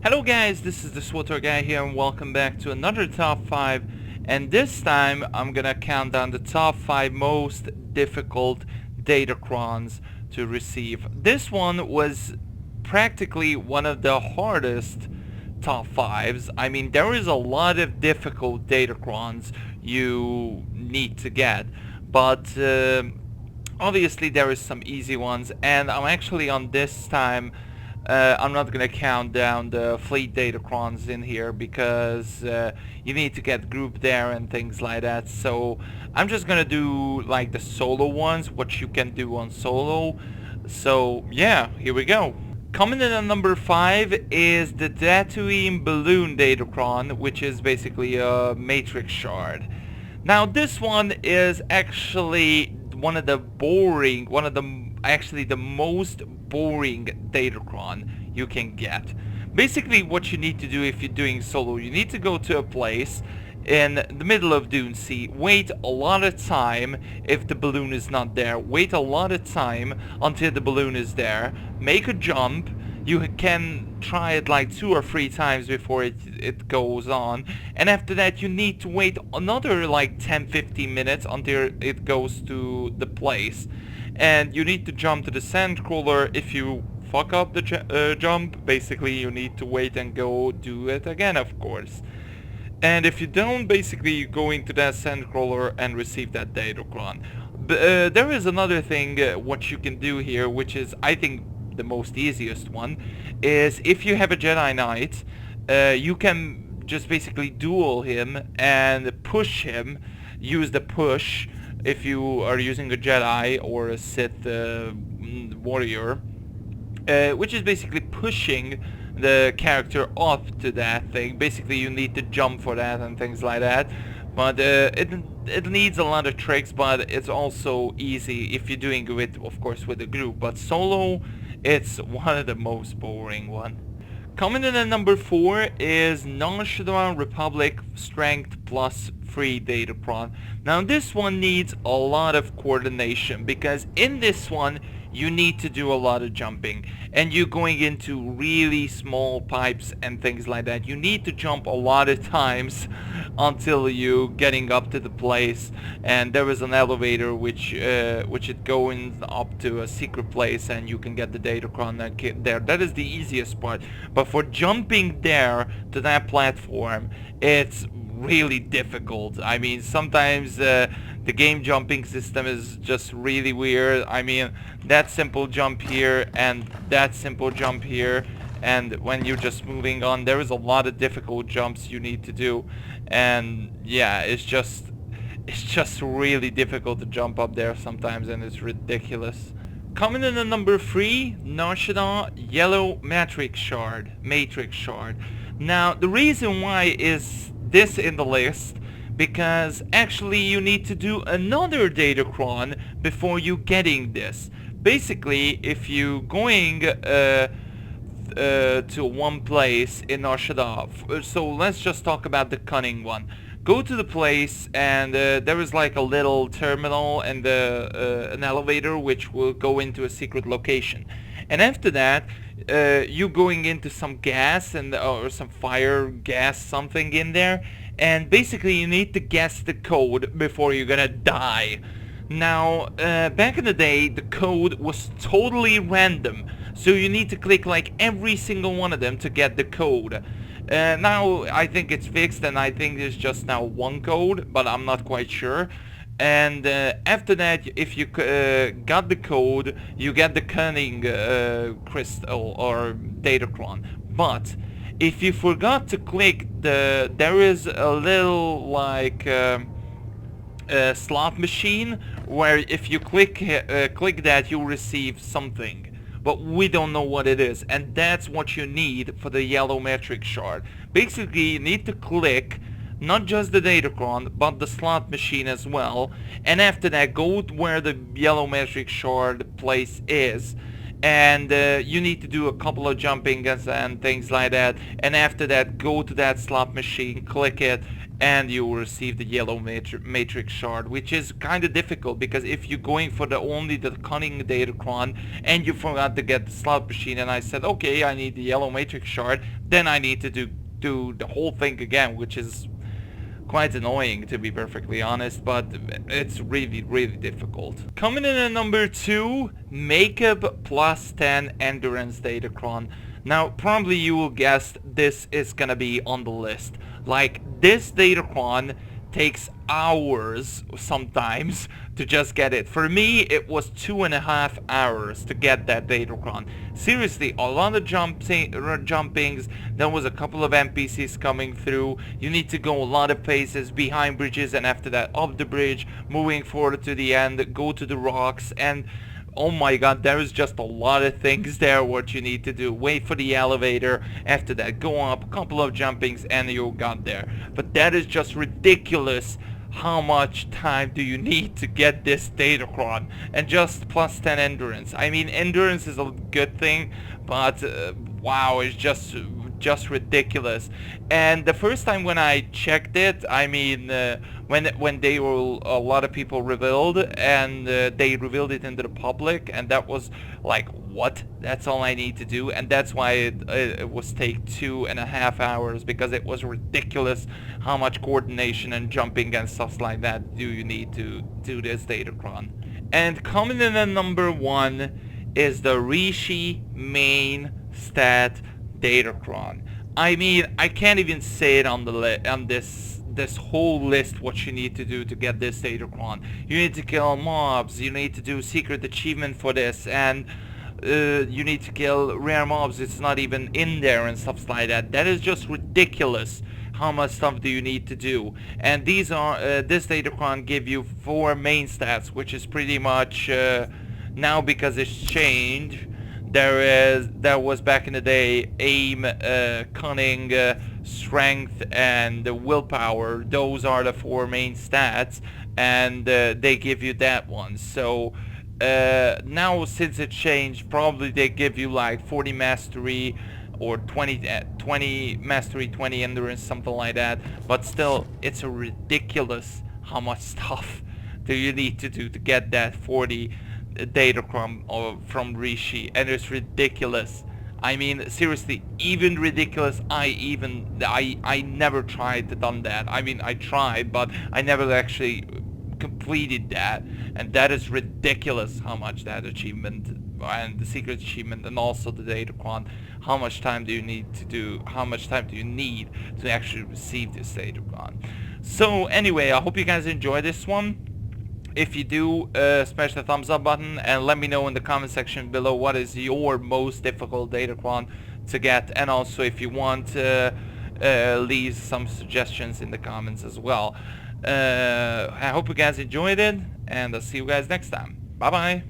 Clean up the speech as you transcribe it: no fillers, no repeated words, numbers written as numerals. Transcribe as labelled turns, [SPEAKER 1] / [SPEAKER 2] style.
[SPEAKER 1] Hello guys, this is the SWTOR guy here and welcome back to another top 5, and this time I'm gonna count down the top 5 most difficult Datacrons to receive. This one was practically one of the hardest top 5s. I mean, there is a lot of difficult Datacrons you need to get, but obviously there is some easy ones, and I'm actually on this time I'm not gonna count down the fleet Datacrons in here because you need to get grouped there and things like that. So I'm just gonna do like the solo ones, what you can do on solo. So yeah, here we go. Coming in at number 5 is the Tatooine Balloon Datacron, which is basically a matrix shard. Now this one is actually actually the most boring Datacron you can get. Basically what you need to do if you're doing solo, you need to go to a place in the middle of Dune Sea, wait a lot of time if the balloon is not there, wait a lot of time until the balloon is there, make a jump. You can try it like 2 or 3 times before it goes on, and after that you need to wait another like 10-15 minutes until it goes to the place, and you need to jump to the sandcrawler. If you fuck up the jump, basically you need to wait and go do it again, of course. And if you don't, basically you go into that sandcrawler and receive that Datacron. There is another thing what you can do here, which is I think the most easiest one, is if you have a Jedi Knight, you can just basically duel him and push him, use the push if you are using a Jedi or a Sith warrior, which is basically pushing the character up to that thing. Basically you need to jump for that and things like that, but it needs a lot of tricks, but it's also easy if you're doing it, of course, with a group. But solo, it's one of the most boring one. Coming in at number 4 is Nonstop Republic Strength plus 3 Datacron. Now this one needs a lot of coordination, because in this one you need to do a lot of jumping, and you're going into really small pipes and things like that. You need to jump a lot of times until you getting up to the place, and there is an elevator which it going up to a secret place, and you can get the Datacron there. That is the easiest part, but for jumping there to that platform, it's really difficult. I mean, sometimes the game jumping system is just really weird. I mean, that simple jump here and that simple jump here, and when you're just moving on, there is a lot of difficult jumps you need to do, and yeah, it's just really difficult to jump up there sometimes, and it's ridiculous. Coming in at number 3, Nashida Yellow Matrix Shard. Now the reason why is this in the list, because actually you need to do another Datacron before you getting this. Basically, if you going to one place in Nashida, so let's just talk about the cunning one. Go to the place, and there is like a little terminal and an elevator which will go into a secret location. And after that, you going into some gas and or some fire gas something in there, and basically you need to guess the code before you're gonna die. Now back in the day the code was totally random, so you need to click like every single one of them to get the code. Now I think it's fixed, and I think there's just now one code, but I'm not quite sure. And after that, if you got the code, you get the cunning crystal or Datacron. But if you forgot to click there is a little like slot machine where if you click that, you'll receive something, but we don't know what it is, and that's what you need for the yellow matrix shard. Basically you need to click not just the Datacron, but the slot machine as well, and after that go where the yellow matrix shard place is, and you need to do a couple of jumping and things like that, and after that go to that slot machine, click it, and you will receive the yellow matrix shard, which is kind of difficult because if you're going for only the cunning Datacron and you forgot to get the slot machine, and I said, okay, I need the yellow matrix shard, then I need to do the whole thing again, which is quite annoying, to be perfectly honest, but it's really difficult. Coming in at number 2, makeup plus 10 endurance Datacron. Now probably you will guess this is gonna be on the list. Like, this Datacron takes hours sometimes to just get it. For me, it was 2.5 hours to get that Datacron. Seriously, a lot of jumpings. There was a couple of NPCs coming through. You need to go a lot of places, behind bridges, and after that up the bridge, moving forward to the end, go to the rocks, and oh my god, there is just a lot of things there what you need to do. Wait for the elevator, after that go up, a couple of jumpings, and you got there. But that is just ridiculous. How much time do you need to get this Datacron? And just plus 10 endurance. I mean, endurance is a good thing, but wow, it's just ridiculous. And the first time when I checked it, I mean, when they were, a lot of people revealed, and they revealed it into the public, and that was like, what? That's all I need to do? And that's why it was take 2.5 hours, because it was ridiculous how much coordination and jumping and stuff like that do you need to do this Datacron. And coming in at number 1 is the Rishi main stat Datacron. I mean, I can't even say it on this whole list what you need to do to get this Datacron. You need to kill mobs, you need to do secret achievement for this, and you need to kill rare mobs. It's not even in there and stuff like that. That is just ridiculous. How much stuff do you need to do? And these are this Datacron give you 4 main stats, which is pretty much now, because it's changed. There was back in the day aim, cunning, strength, and willpower. Those are the 4 main stats, and they give you that one. So now, since it changed, probably they give you like 40 mastery or 20 mastery, 20 endurance, something like that. But still, it's a ridiculous how much stuff do you need to do to get that 40 Datacron from Rishi, and it's ridiculous. I mean, seriously, even ridiculous. I never tried to done that. I mean, I tried, but I never actually completed that, and that is ridiculous how much that achievement and the secret achievement and also the Datacron, how much time do you need to do, how much time do you need to actually receive this Datacron. So anyway, I hope you guys enjoy this one. If you do, smash the thumbs up button and let me know in the comment section below what is your most difficult Datacron to get, and also if you want, leave some suggestions in the comments as well. I hope you guys enjoyed it, and I'll see you guys next time. Bye bye.